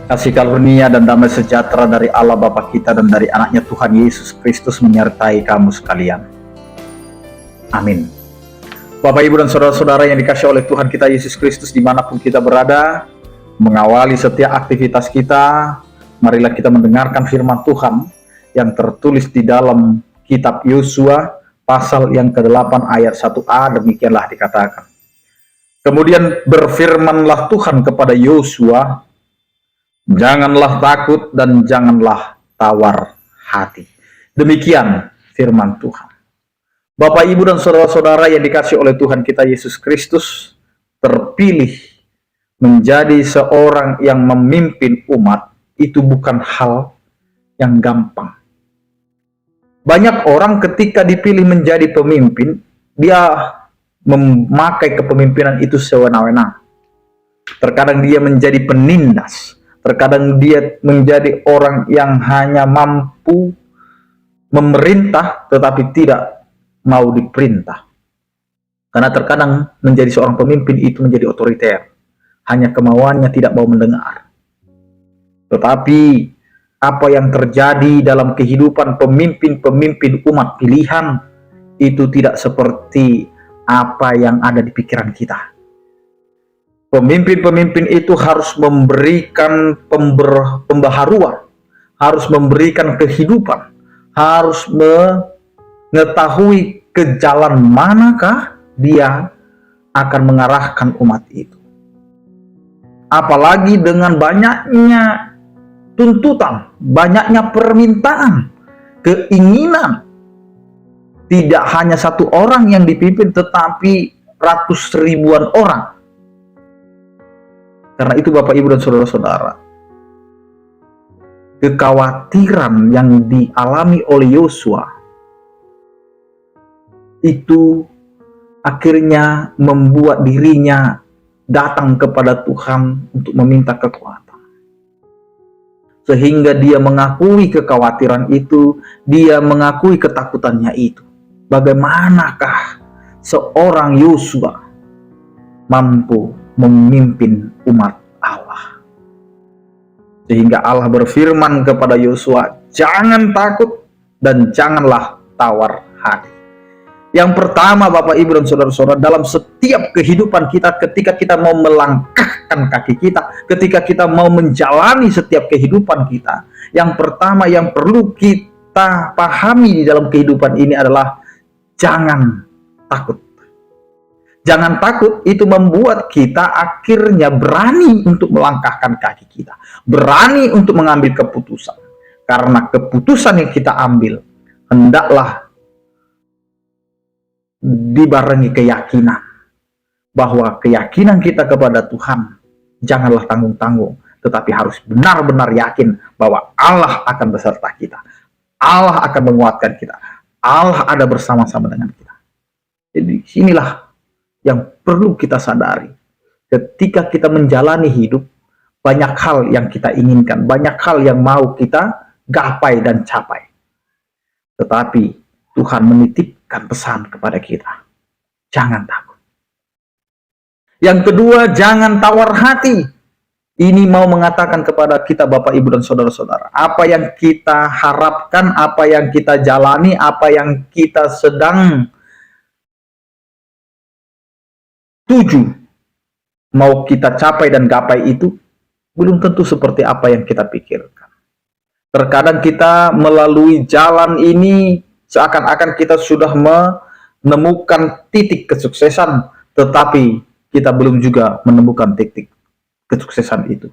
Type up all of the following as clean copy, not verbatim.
Kasih karunia dan damai sejahtera dari Allah Bapa kita dan dari anaknya Tuhan Yesus Kristus menyertai kamu sekalian. Amin. Bapak, Ibu, dan saudara-saudara yang dikasihi oleh Tuhan kita Yesus Kristus dimanapun kita berada, mengawali setiap aktivitas kita, marilah kita mendengarkan firman Tuhan yang tertulis di dalam kitab Yosua pasal yang ke-8 ayat 1a, demikianlah dikatakan. Kemudian berfirmanlah Tuhan kepada Yosua, janganlah takut dan janganlah tawar hati. Demikian firman Tuhan. Bapak, Ibu, dan saudara-saudara yang dikasihi oleh Tuhan kita Yesus Kristus, terpilih menjadi seorang yang memimpin umat itu bukan hal yang gampang. Banyak orang ketika dipilih menjadi pemimpin, dia memakai kepemimpinan itu sewenang-wenang. Terkadang dia menjadi penindas. Terkadang dia menjadi orang yang hanya mampu memerintah tetapi tidak mau diperintah. Karena terkadang menjadi seorang pemimpin itu menjadi otoriter. Hanya kemauannya tidak mau mendengar. Tetapi apa yang terjadi dalam kehidupan pemimpin-pemimpin umat pilihan itu tidak seperti apa yang ada di pikiran kita. Pemimpin-pemimpin itu harus memberikan pembaharuan, harus memberikan kehidupan, harus mengetahui ke jalan manakah dia akan mengarahkan umat itu. Apalagi dengan banyaknya tuntutan, banyaknya permintaan, keinginan. Tidak hanya satu orang yang dipimpin, tetapi ratus ribuan orang. Karena itu Bapak, Ibu, dan saudara-saudara, kekhawatiran yang dialami oleh Yosua itu akhirnya membuat dirinya datang kepada Tuhan untuk meminta kekuatan. Sehingga dia mengakui kekhawatiran itu, dia mengakui ketakutannya itu. Bagaimanakah seorang Yosua mampu memimpin umat Allah? Sehingga Allah berfirman kepada Yosua, jangan takut dan janganlah tawar hati. Yang pertama Bapak, Ibu, dan saudara-saudara, dalam setiap kehidupan kita, ketika kita mau melangkahkan kaki kita, ketika kita mau menjalani setiap kehidupan kita, yang pertama yang perlu kita pahami di dalam kehidupan ini adalah jangan takut. Jangan takut itu membuat kita akhirnya berani untuk melangkahkan kaki kita. Berani untuk mengambil keputusan. Karena keputusan yang kita ambil hendaklah dibarengi keyakinan. Bahwa keyakinan kita kepada Tuhan janganlah tanggung-tanggung. Tetapi harus benar-benar yakin bahwa Allah akan beserta kita. Allah akan menguatkan kita. Allah ada bersama-sama dengan kita. Jadi inilah yang perlu kita sadari. Ketika kita menjalani hidup, banyak hal yang kita inginkan, banyak hal yang mau kita gapai dan capai. Tetapi Tuhan menitipkan pesan kepada kita, jangan takut. Yang kedua, jangan tawar hati. Ini mau mengatakan kepada kita Bapak, Ibu, dan saudara-saudara, apa yang kita harapkan, apa yang kita jalani, apa yang kita sedang tuju, mau kita capai dan gapai itu, belum tentu seperti apa yang kita pikirkan. Terkadang kita melalui jalan ini, seakan-akan kita sudah menemukan titik kesuksesan, tetapi kita belum juga menemukan titik kesuksesan itu.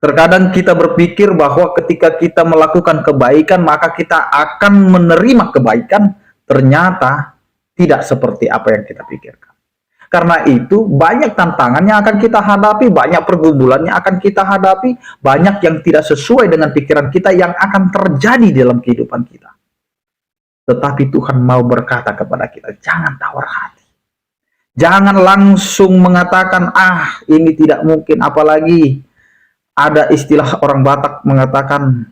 Terkadang kita berpikir bahwa ketika kita melakukan kebaikan, maka kita akan menerima kebaikan. Ternyata tidak seperti apa yang kita pikirkan. Karena itu banyak tantangan yang akan kita hadapi, banyak pergumulan yang akan kita hadapi, banyak yang tidak sesuai dengan pikiran kita yang akan terjadi dalam kehidupan kita. Tetapi Tuhan mau berkata kepada kita, jangan tawar hati. Jangan langsung mengatakan, ini tidak mungkin. Apalagi ada istilah orang Batak mengatakan,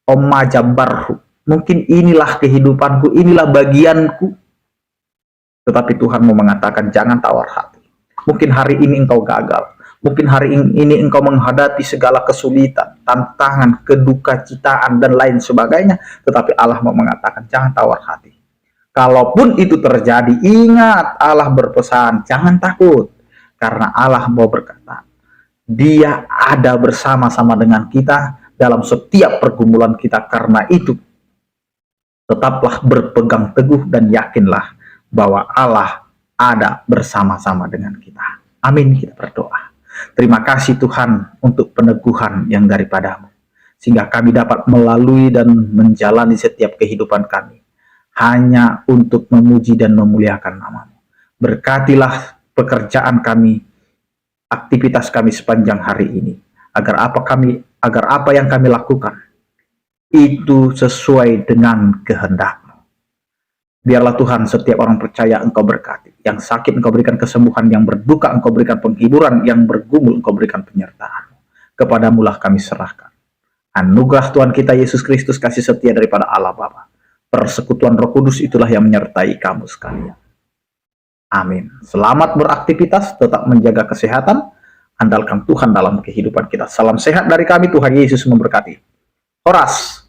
Oma Jabarhu. Mungkin inilah kehidupanku, inilah bagianku. Tetapi Tuhan mau mengatakan, jangan tawar hati. Mungkin hari ini engkau gagal. Mungkin hari ini engkau menghadapi segala kesulitan, tantangan, kedukacitaan, dan lain sebagainya. Tetapi Allah mau mengatakan, jangan tawar hati. Kalaupun itu terjadi, ingat Allah berpesan, jangan takut. Karena Allah mau berkata, Dia ada bersama-sama dengan kita dalam setiap pergumulan kita. Karena itu, tetaplah berpegang teguh dan yakinlah bahwa Allah ada bersama-sama dengan kita. Amin, kita berdoa. Terima kasih Tuhan untuk peneguhan yang daripadamu, sehingga kami dapat melalui dan menjalani setiap kehidupan kami hanya untuk memuji dan memuliakan nama-Mu. Berkatilah pekerjaan kami, aktivitas kami sepanjang hari ini, agar apa yang kami lakukan itu sesuai dengan kehendak-Mu. Biarlah Tuhan setiap orang percaya Engkau berkati. Yang sakit Engkau berikan kesembuhan, yang berduka Engkau berikan penghiburan, yang bergumul Engkau berikan penyertaan. Kepadamu-lah kami serahkan. Anugerah Tuhan kita Yesus Kristus, kasih setia daripada Allah Bapa, persekutuan Roh Kudus itulah yang menyertai kamu sekalian. Amin. Selamat beraktivitas, tetap menjaga kesehatan, andalkan Tuhan dalam kehidupan kita. Salam sehat dari kami, Tuhan Yesus memberkati. Horas.